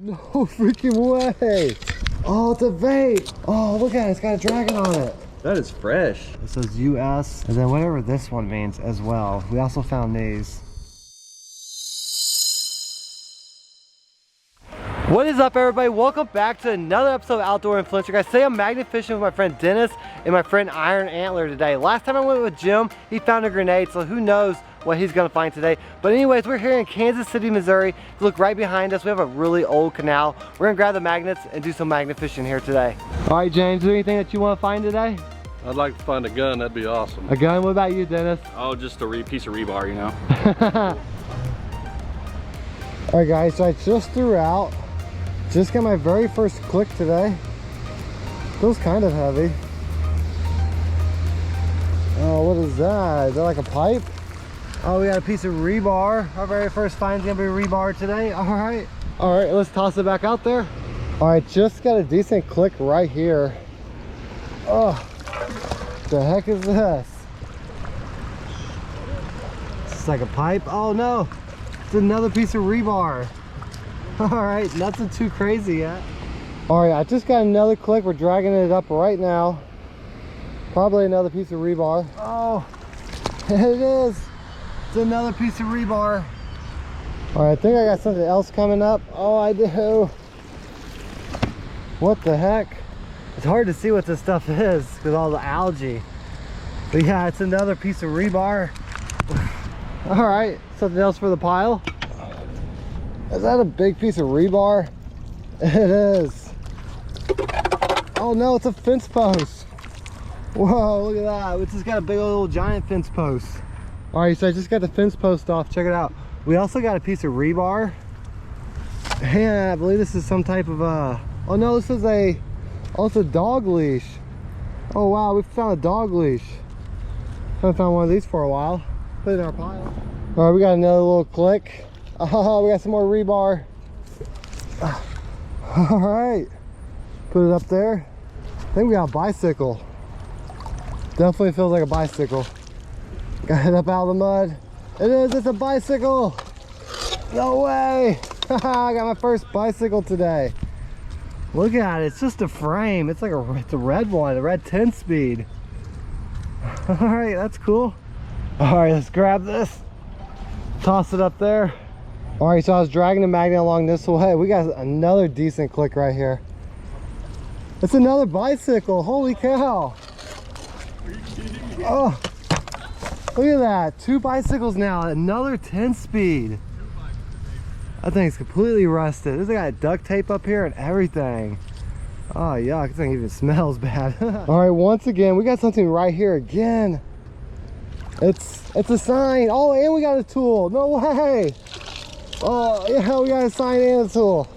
No freaking way. Oh, it's a vape. Oh, look at it. It's got a dragon on it. That is fresh. It says US, and then whatever this one means as well. We also found these. What is up, everybody? Welcome back to another episode of Outdoor Influencer. Guys, today I'm magnet fishing with my friend Dennis and my friend Iron Antler today. Last time I went with Jim, he found a grenade, so who knows what he's gonna find today. But anyways, we're here in Kansas City, Missouri. Look right behind us, we have a really old canal. We're gonna grab the magnets and do some magnet fishing here today. All right, James, is there anything that you wanna find today? I'd like to find a gun, that'd be awesome. A gun? What about you, Dennis? Oh, just a piece of rebar, you know? All right, guys, so I just threw out. Just got my very first click today. Feels kind of heavy. Oh, what is that? Is that like a pipe? Oh, we got a piece of rebar. Our very first find's gonna be rebar today. All right, let's toss it back out there. All right, just got a decent click right here. Oh, the heck is this? It's like a pipe. Oh no, it's another piece of rebar. All right, nothing too crazy yet. All right, I just got another click. We're dragging it up right now. Probably another piece of rebar. Oh, it is. It's another piece of rebar. All right, I think I got something else coming up. Oh, I do. What the heck? It's hard to see what this stuff is because all the algae. But yeah, it's another piece of rebar. All right, something else for the pile. Is that a big piece of rebar? It is. Oh no, it's a fence post. Whoa, look at that. We just got a big old giant fence post. All right, so I just got the fence post off. Check it out. We also got a piece of rebar. And I believe this is some type of oh no, this is it's a dog leash. Oh wow, we found a dog leash. Haven't found one of these for a while. Put it in our pile. All right, we got another little click. Oh, we got some more rebar. All right, put it up there. I think we got a bicycle. Definitely feels like a bicycle. Got it up out of the mud. It is, it's a bicycle. No way. I got my first bicycle today. Look at it, it's just a frame. It's like it's a red one, a red 10-speed. All right, that's cool. All right, let's grab this. Toss it up there. All right, so I was dragging the magnet along this way. We got another decent click right here. It's another bicycle. Holy cow. Oh, look at that. 2 bicycles now. Another 10-speed. That thing's completely rusted. This got duct tape up here and everything. Oh, yuck. This thing even smells bad. All right, once again, we got something right here again. It's a sign. Oh, and we got a tool. No way. Oh, yeah, we got a sign and a tool.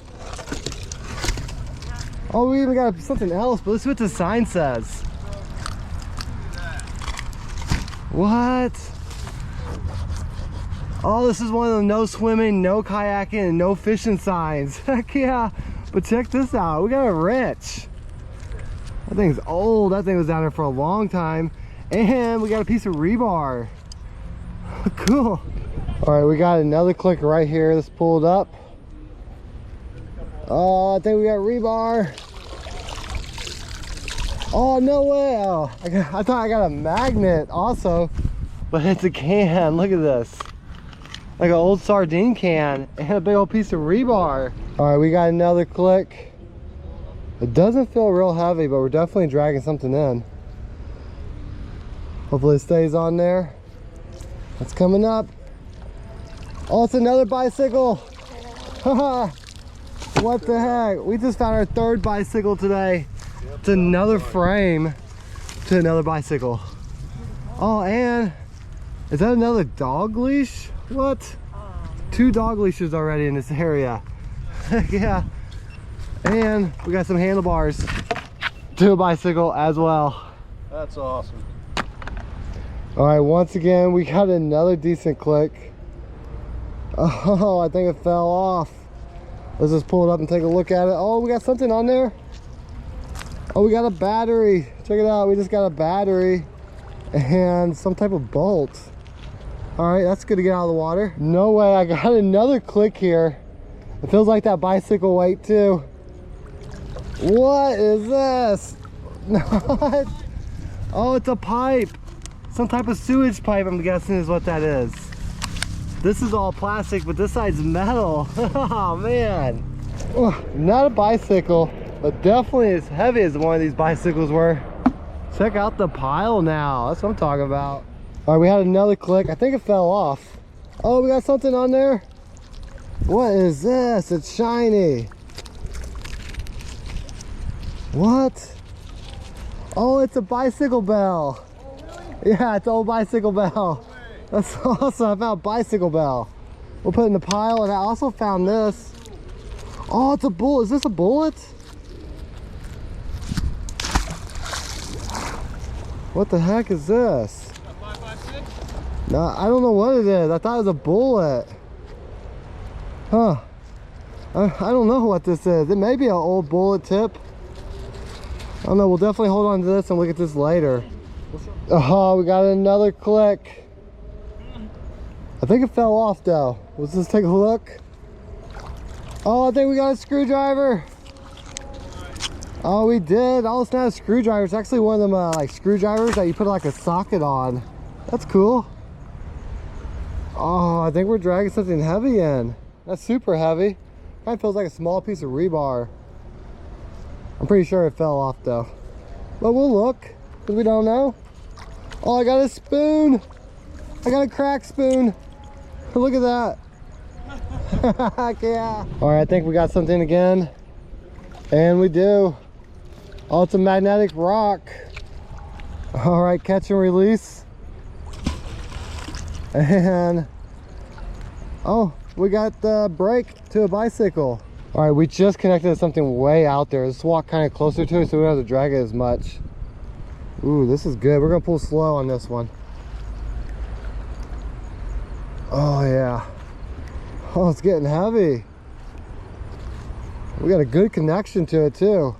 Oh, we even got something else, but let's see what the sign says. What? Oh, this is one of the no swimming, no kayaking, and no fishing signs. Heck yeah. But check this out. We got a wrench. That thing's old. That thing was down there for a long time. And we got a piece of rebar. Cool. All right, we got another click right here. Let's pull it up. Oh, I think we got rebar. Oh, no way. Oh, I thought I got a magnet also, but it's a can. Look at this. Like an old sardine can and a big old piece of rebar. All right, we got another click. It doesn't feel real heavy, but we're definitely dragging something in. Hopefully it stays on there. It's coming up. Oh, it's another bicycle. What the heck? We just found our 3rd bicycle today. It's another frame to another bicycle. Oh, and is that another dog leash? What? 2 dog leashes already in this area. Yeah. And we got some handlebars to a bicycle as well. That's awesome. All right, once again, we got another decent click. Oh, I think it fell off. Let's just pull it up and take a look at it. Oh, we got something on there. Oh, we got a battery. Check it out. We just got a battery and some type of bolt. All right, that's good to get out of the water. No way, I got another click here. It feels like that bicycle weight too. What is this? What? Oh, it's a pipe. Some type of sewage pipe, I'm guessing is what that is. This is all plastic, but this side's metal. Oh man. Not a bicycle, but definitely as heavy as one of these bicycles were. Check out the pile now. That's what I'm talking about. All right, we had another click. I think it fell off. Oh, we got something on there. What is this? It's shiny. What? Oh, it's a bicycle bell. Oh, really? Yeah, it's an old bicycle bell. No, that's awesome. I found a bicycle bell. We'll put it in the pile, and I also found this. Oh, it's a bullet. Is this a bullet? What the heck is this? 5.56? No, I don't know what it is. I thought it was a bullet. Huh. I don't know what this is. It may be an old bullet tip. I don't know. We'll definitely hold on to this and look at this later. Oh, we got another click. I think it fell off though. Let's just take a look. Oh, I think we got a screwdriver. Oh, we did. Oh, it's not a screwdriver. It's actually one of them like screwdrivers that you put like a socket on. That's cool. Oh, I think we're dragging something heavy in. That's super heavy. Kind of feels like a small piece of rebar. I'm pretty sure it fell off though. But we'll look, because we don't know. Oh, I got a spoon. I got a crack spoon. Look at that. Yeah. All right, I think we got something again. And we do. Oh, it's a magnetic rock. All right, catch and release. And, oh, we got the brake to a bicycle. All right, we just connected to something way out there. Let's walk kind of closer to it so we don't have to drag it as much. Ooh, this is good. We're gonna pull slow on this one. Oh yeah. Oh, it's getting heavy. We got a good connection to it too.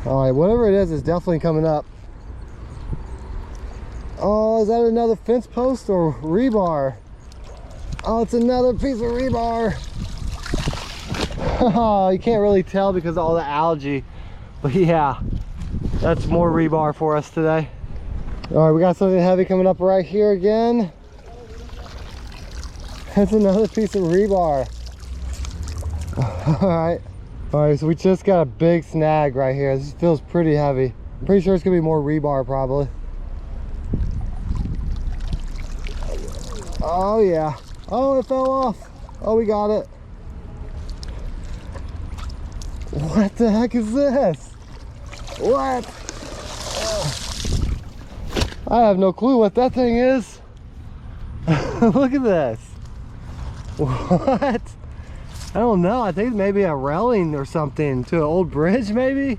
All right, whatever it is, it's definitely coming up. Oh, is that another fence post or rebar? Oh, it's another piece of rebar. Oh, you can't really tell because of all the algae. But yeah, that's more rebar for us today. All right, we got something heavy coming up right here again. That's another piece of rebar. All right, so we just got a big snag right here. This feels pretty heavy. I'm pretty sure it's gonna be more rebar probably. Oh yeah. Oh, it fell off. Oh, we got it. What the heck is this? What? I have no clue what that thing is. Look at this. What? I don't know. I think maybe a railing or something to an old bridge maybe.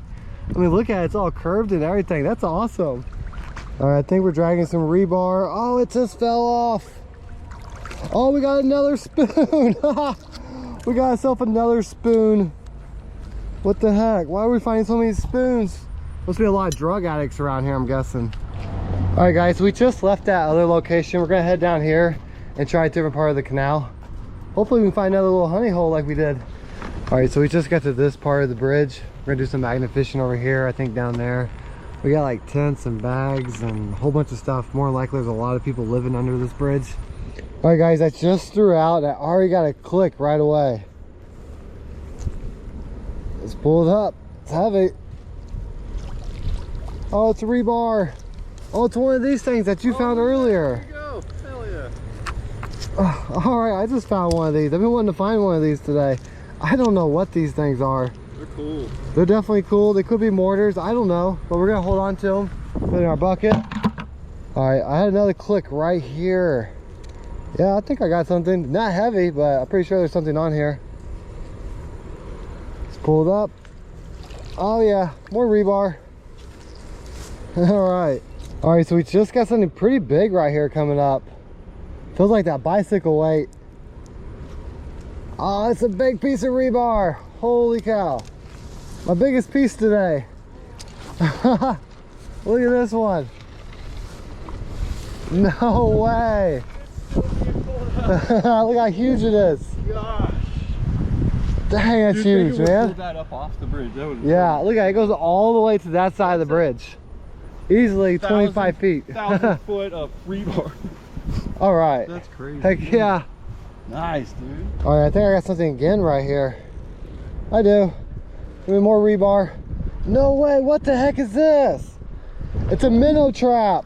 I mean, look at it. It's all curved and everything. That's awesome. All right, I think we're dragging some rebar. Oh, it just fell off. Oh, we got another spoon. We got ourselves another spoon. What the heck? Why are we finding so many spoons? Must be a lot of drug addicts around here, I'm guessing. All right, guys, we just left that other location. We're gonna head down here and try a different part of the canal. Hopefully we can find another little honey hole like we did. All right, so we just got to this part of the bridge. We're gonna do some magnet fishing over here, I think down there. We got like tents and bags and a whole bunch of stuff. More likely there's a lot of people living under this bridge. All right, guys, I just threw out. I already got a click right away. Let's pull it up. It's heavy. Oh, it's a rebar. Oh, it's one of these things that you found earlier. There you go. Hell yeah. All right, I just found one of these. I've been wanting to find one of these today. I don't know what these things are. They're cool. They're definitely cool. They could be mortars. I don't know, but we're gonna hold on to them. Put it in our bucket. All right, I had another click right here. Yeah, I think I got something. Not heavy, but I'm pretty sure there's something on here. Let's pull it up. Oh yeah, more rebar. All right. All right, so we just got something pretty big right here coming up. Feels like that bicycle weight. Oh, it's a big piece of rebar. Holy cow. My biggest piece today. Look at this one. No way. Look how huge it is. gosh. Dang, that's huge, Pull man. that up off the bridge. That would Yeah, look at it. It goes all the way to that side of the bridge. Easily 25 feet. 1,000 foot of rebar. All right. That's crazy. Heck yeah. Nice, dude. All right, I think I got something again right here. I do. Give me more rebar. No way, what the heck is this? It's a minnow trap.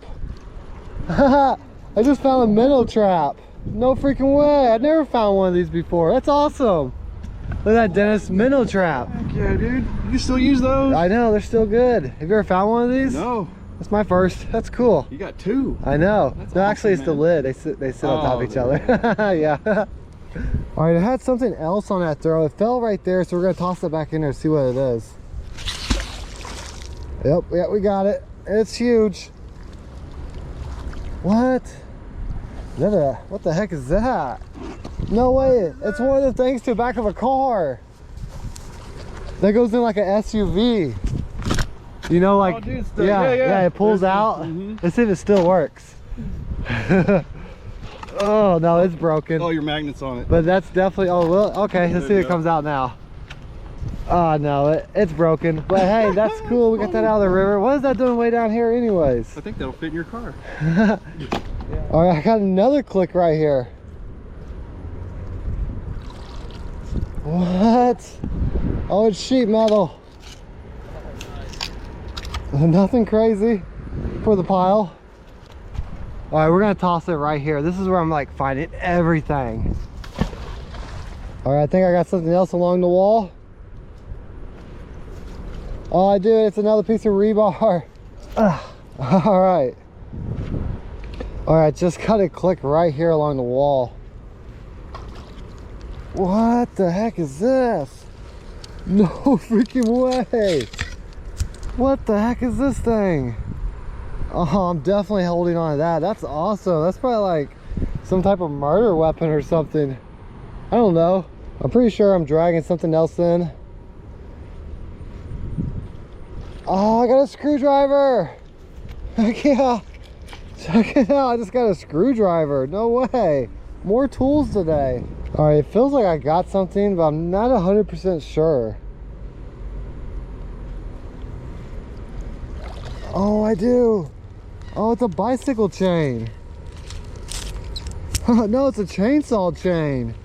I just found a minnow trap. No freaking way. I've never found one of these before. That's awesome. Look at that, Dennis, minnow trap. Heck yeah, dude. You still use those? I know, they're still good. Have you ever found one of these? No. That's my first. That's cool. You got two. I know. That's No, actually, awesome, it's the lid. They sit on top of each other. Yeah. All right, I had something else on that throw. It fell right there, so we're gonna toss it back in there and see what it is. Yep, yeah, we got it. It's huge. What? What the heck is that? No way. It's one of the things to the back of a car. That goes in like an SUV. You know, like, Oh, dude, yeah, it pulls out. Let's see if it still works. Oh, no, it's broken. Oh, your magnet's on it. But that's definitely, oh, well, okay, let's see if it comes out now. Oh, no, it's broken. But hey, that's cool. We got that out of the river. What is that doing way down here anyways? I think that'll fit in your car. All right, I got another click right here. What? Oh, it's sheet metal. Nothing crazy for the pile. All right, we're gonna toss it right here. This is where I'm like finding everything. All right, I think I got something else along the wall. Oh, I do. It's another piece of rebar. All right. All right, just got it click right here along the wall. What the heck is this? No freaking way. What the heck is this thing? Oh, I'm definitely holding on to that. That's awesome. That's probably like some type of murder weapon or something. I don't know. I'm pretty sure I'm dragging something else in. Oh, I got a screwdriver. Heck yeah. Check it out. I just got a screwdriver. No way. More tools today. All right, it feels like I got something, but I'm not 100% sure. Oh, I do. Oh, it's a bicycle chain. No, it's a chainsaw chain.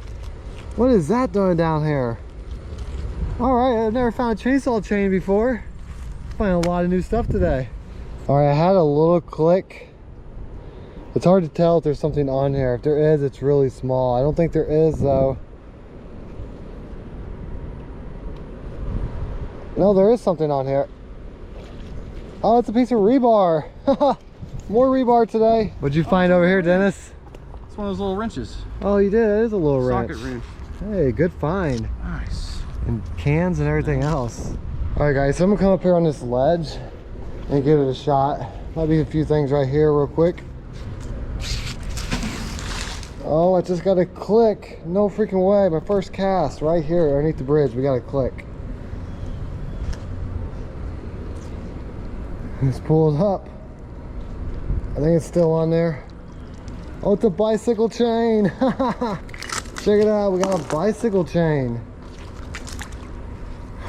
What is that doing down here? All right, I've never found a chainsaw chain before. Finding a lot of new stuff today. All right, I had a little click. It's hard to tell if there's something on here. If there is, it's really small. I don't think there is though. No, there is something on here. Oh, it's a piece of rebar. More rebar today. What'd you find over here, Dennis? It's one of those little wrenches. Oh, you did. It is a little wrench. Socket wrench. Hey, good find. Nice. And cans and everything else. All right, guys, so I'm gonna come up here on this ledge and give it a shot. Might be a few things right here real quick. Oh, I just got a click. No freaking way. My first cast right here underneath the bridge. We got a click. Let's pull it up. I think it's still on there. Oh, it's a bicycle chain. Check it out. We got a bicycle chain.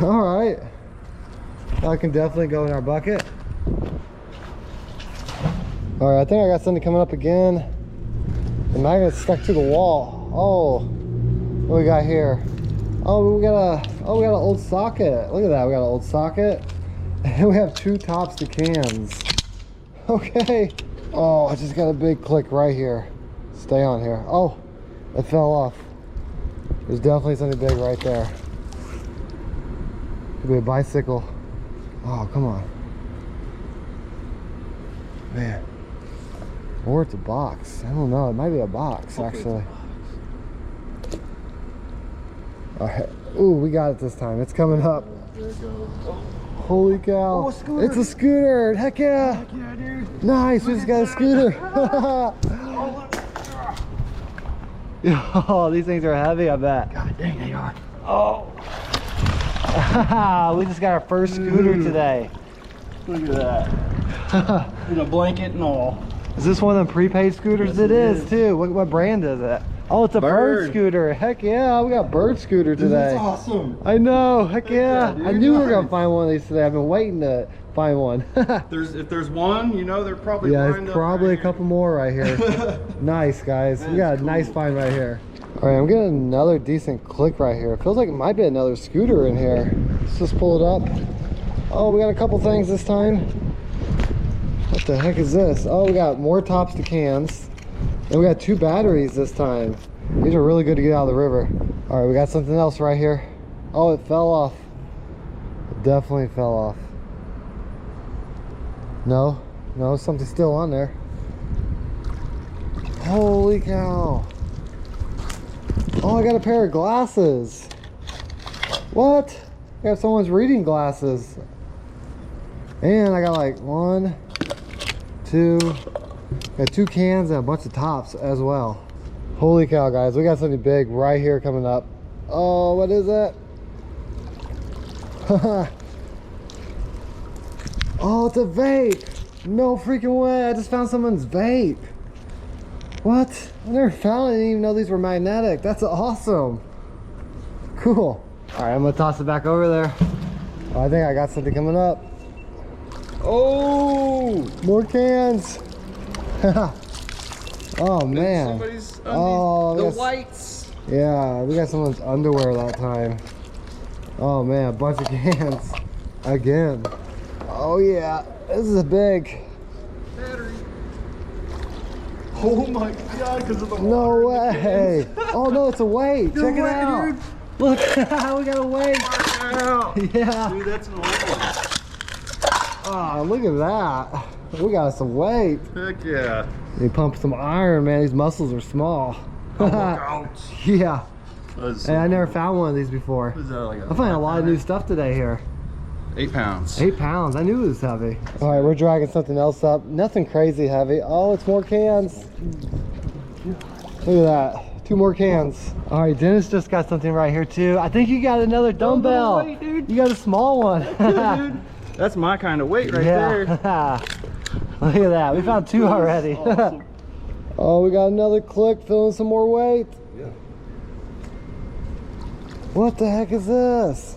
All right. That can definitely go in our bucket. All right, I think I got something coming up again. The magnet's stuck to the wall. Oh, what we got here? Oh, we got an old socket. Look at that. We got an old socket. And we have two tops to cans. Okay. Oh, I just got a big click right here. Stay on here. Oh, it fell off. There's definitely something big right there. Could be a bicycle. Oh, come on. Man. Or it's a box. I don't know. It might be a box, actually. All right. Ooh, we got it this time. It's coming up. There it goes. Holy cow. Oh, a scooter. It's a scooter. Heck yeah. Heck yeah, dude. Nice. We just got a scooter. Oh, these things are heavy, I bet. God dang, they are. Oh. We just got our first scooter today. Look at that. In a blanket and all. Is this one of them prepaid scooters? Yes, It it is is. too. What brand is it? Oh, it's a bird Bird. scooter. Heck yeah, we got bird scooter Dude, today. that's awesome. I know. Heck yeah. yeah, I dude. knew we were gonna Nice. find one of these today. I've been waiting to find one. If there's one, you know, they're probably Yeah, lined there's up probably right a couple more right here. Nice, guys. We That got is a nice cool. find right here. All right, I'm getting another decent click right here. It feels like it might be another scooter in here. Let's just pull it up. Oh, we got a couple things this time. What the heck is this? Oh, we got more tops to cans. And we got 2 batteries this time. These are really good to get out of the river. All right, we got something else right here. Oh, it fell off. It definitely fell off. No, something's still on there. Holy cow. Oh, I got a pair of glasses. What? I got someone's reading glasses. And I got like 1, 2, got 2 cans and a bunch of tops as well. Holy cow, guys, we got something big right here coming up. Oh, what is that? Oh, it's a vape. No freaking way. I just found someone's vape. What? I never found it. I didn't even know these were magnetic. That's awesome. Cool. All right, I'm gonna toss it back over there. Oh, I think I got something coming up. Oh, More cans. Oh man. somebody's undies. Oh, The yes. whites. Yeah, we got someone's underwear that time. Oh man, a bunch of cans. Again. Oh yeah, this is a big. Battery. Oh my god, because of the No water in the way. cans. Oh no, it's a weight. No Check it way, out. dude. Look, we got a weight. Wow. Yeah. Dude, that's an old one. Oh, look at that. We got some weight. Heck yeah. You pump some iron, man. These muscles are small. Oh, look out. Yeah. That's Hey, I never found one of these before. What is that, like I find a lot of new stuff today here. 8 pounds. 8 pounds. I knew it was heavy. All right, we're dragging something else up. Nothing crazy heavy. Oh, it's more cans. Look at that. 2 more cans. All right, Dennis just got something right here too. I think you got another dumbbell. way, dude. You got a small one. Dude, that's my kind of weight right there. Look at that. We found 2 already. Awesome. Oh, we got another click, filling some more weight. Yeah. What the heck is this?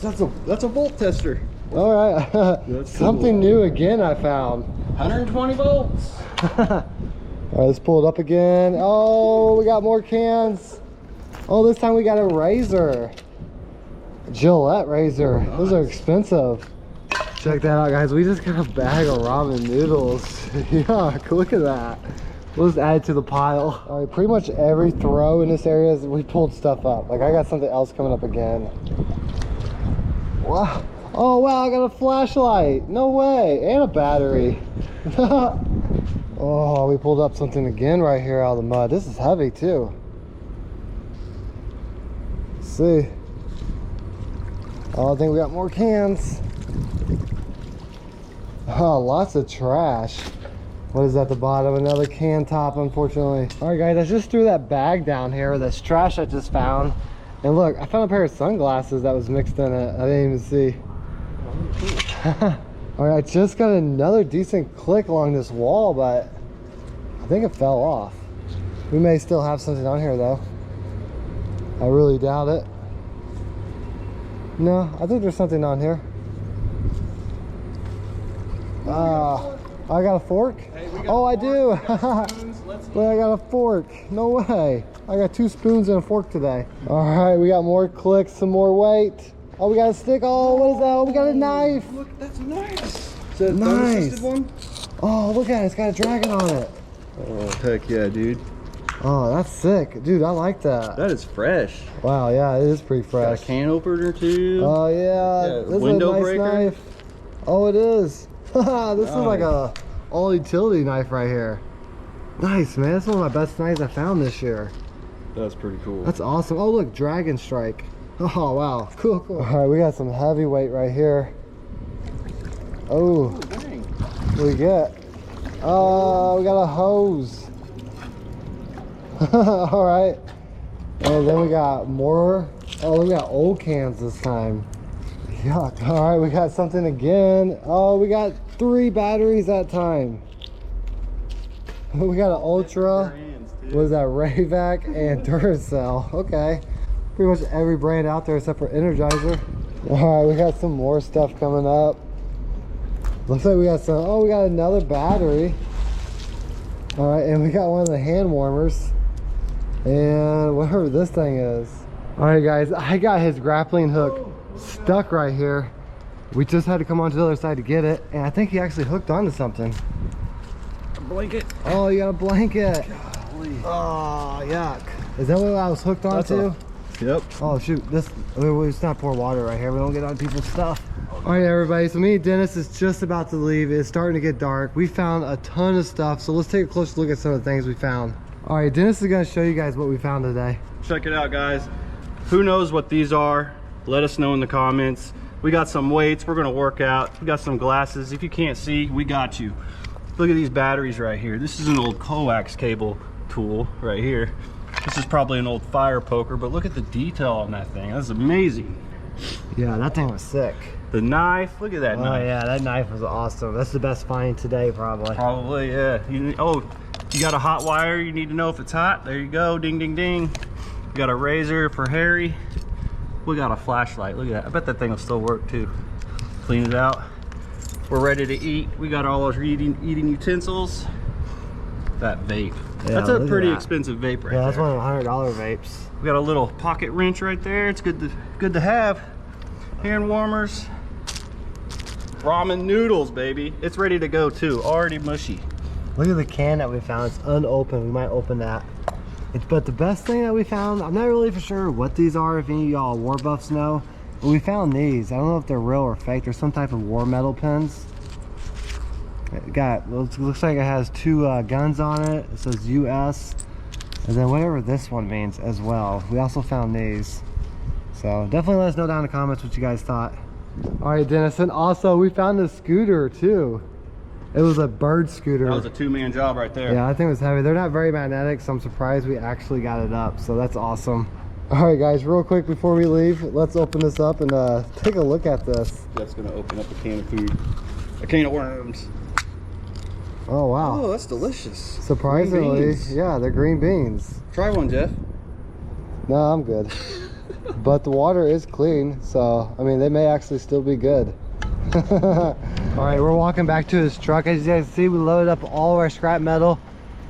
That's a volt tester. All right. That's Something cool. new again I found. 120 volts. All right, let's pull it up again. Oh, we got more cans. Oh, this time we got a razor. Gillette razor. Nice. Those are expensive. Check that out, guys. We just got a bag of ramen noodles. Yuck, look at that. We'll just add it to the pile. All right, pretty much every throw in this area, we pulled stuff up. Like, I got something else coming up again. Wow. Oh, wow, I got a flashlight. No way. And a battery. Oh, we pulled up something again right here out of the mud. This is heavy, too. Let's see. Oh, I think we got more cans. Oh, lots of trash. What is at the bottom? Another can top, unfortunately. All right, guys, I just threw that bag down here with this trash I just found. And look, I found a pair of sunglasses that was mixed in it. I didn't even see. All right, I just got another decent click along this wall, but I think it fell off. We may still have something on here, though. I really doubt it. No, I think there's something on here. I got a fork? Hey, we got Oh, I a do. fork, we got spoons, let's eat. But I got a fork. No way. I got 2 spoons and a fork today. All right, we got more clicks, some more weight. Oh, we got a stick. Oh, what is that? Oh, we got a knife. Look, that's nice. Is that a Nice. thumb-assisted one? Oh, look at it. It's got a dragon on it. Oh, heck yeah, dude. Oh, that's sick. Dude, I like that. That is fresh. Wow, yeah, it is pretty Got fresh. a can opener too. Oh, yeah. Yeah, This is window a nice breaker. knife. Oh, it is. This is like Nice. a all utility knife right here. Nice, man. That's one of my best knives I found this year. That's pretty cool. That's awesome. Oh, look, Dragon Strike. Oh, wow. Cool, cool. All right, we got some heavyweight right here. Oh, Oh, dang. what do we get? Oh, we got a hose. All right. And then we got more. Oh, we got old cans this time. Yuck. All right, we got something again. Oh, we got 3 batteries that time. We got an Ultra. Hands, too. What is that? Rayvac and Duracell. Okay. Pretty much every brand out there except for Energizer. All right, we got some more stuff coming up. Looks like we got some, oh, we got another battery. All right, and we got one of the hand warmers. And whatever this thing is. All right, guys, I got his grappling hook stuck right here. We just had to come onto the other side to get it. And I think he actually hooked onto something. A blanket. Oh, you got a blanket. Golly. Oh, yuck. Is that what I was hooked onto? Yep. Oh, shoot. Let's not pour water right here. We don't get on people's stuff. All right, everybody. So me and Dennis is just about to leave. It's starting to get dark. We found a ton of stuff. So let's take a closer look at some of the things we found. All right, Dennis is going to show you guys what we found today. Check it out, guys. Who knows what these are? Let us know in the comments. We got some weights we're gonna work out. We got some glasses. If you can't see, we got you. Look at these batteries right here. This is an old coax cable tool right here. This is probably an old fire poker, but look at the detail on that thing. That's amazing. Yeah, that thing was sick. The knife, look at that knife. Oh yeah, that knife was awesome. That's the best find today, probably. Probably, yeah. You got a hot wire, you need to know if it's hot. There you go, ding, ding, ding. We got a razor for Harry. We got a flashlight, look at that. I bet that thing will still work too. Clean it out. We're ready to eat. We got all those eating utensils. That vape. Yeah, that's a pretty expensive vape right there. Yeah, that's one of the $100 vapes. We got a little pocket wrench right there. It's good to have. Hand warmers. Ramen noodles, baby. It's ready to go too. Already mushy. Look at the can that we found. It's unopened. We might open that. But the best thing that we found, I'm not really for sure what these are, if any of y'all war buffs know, but we found these. I don't know if they're real or fake. They're some type of war metal pins. Looks like it has two guns on it. It says US, and then whatever this one means as well. We also found these. So definitely let us know down in the comments what you guys thought. All right, Dennis, and also we found a scooter too. It was a bird scooter. That was a two-man job right there. Yeah, I think it was heavy. They're not very magnetic, so I'm surprised we actually got it up. So that's awesome. All right, guys, real quick before we leave, let's open this up and take a look at this. Jeff's gonna open up a can of food. A can of worms. Oh, wow. Oh, that's delicious. Surprisingly, yeah, they're green beans. Try one, Jeff. No, I'm good. But the water is clean, so, I mean, they may actually still be good. All right, we're walking back to his truck. As you guys see, we loaded up all of our scrap metal.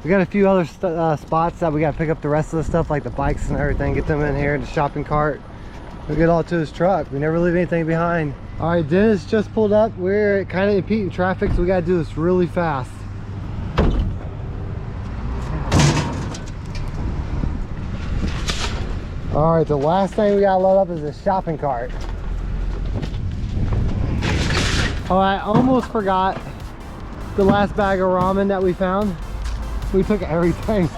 We got a few other spots that we got to pick up the rest of the stuff, like the bikes and everything, get them in here in the shopping cart. We'll get all to his truck. We never leave anything behind. All right, Dennis just pulled up. We're kind of impeding traffic, so we got to do this really fast. All right, the last thing we got to load up is the shopping cart. Oh, I almost forgot the last bag of ramen that we found. We took everything.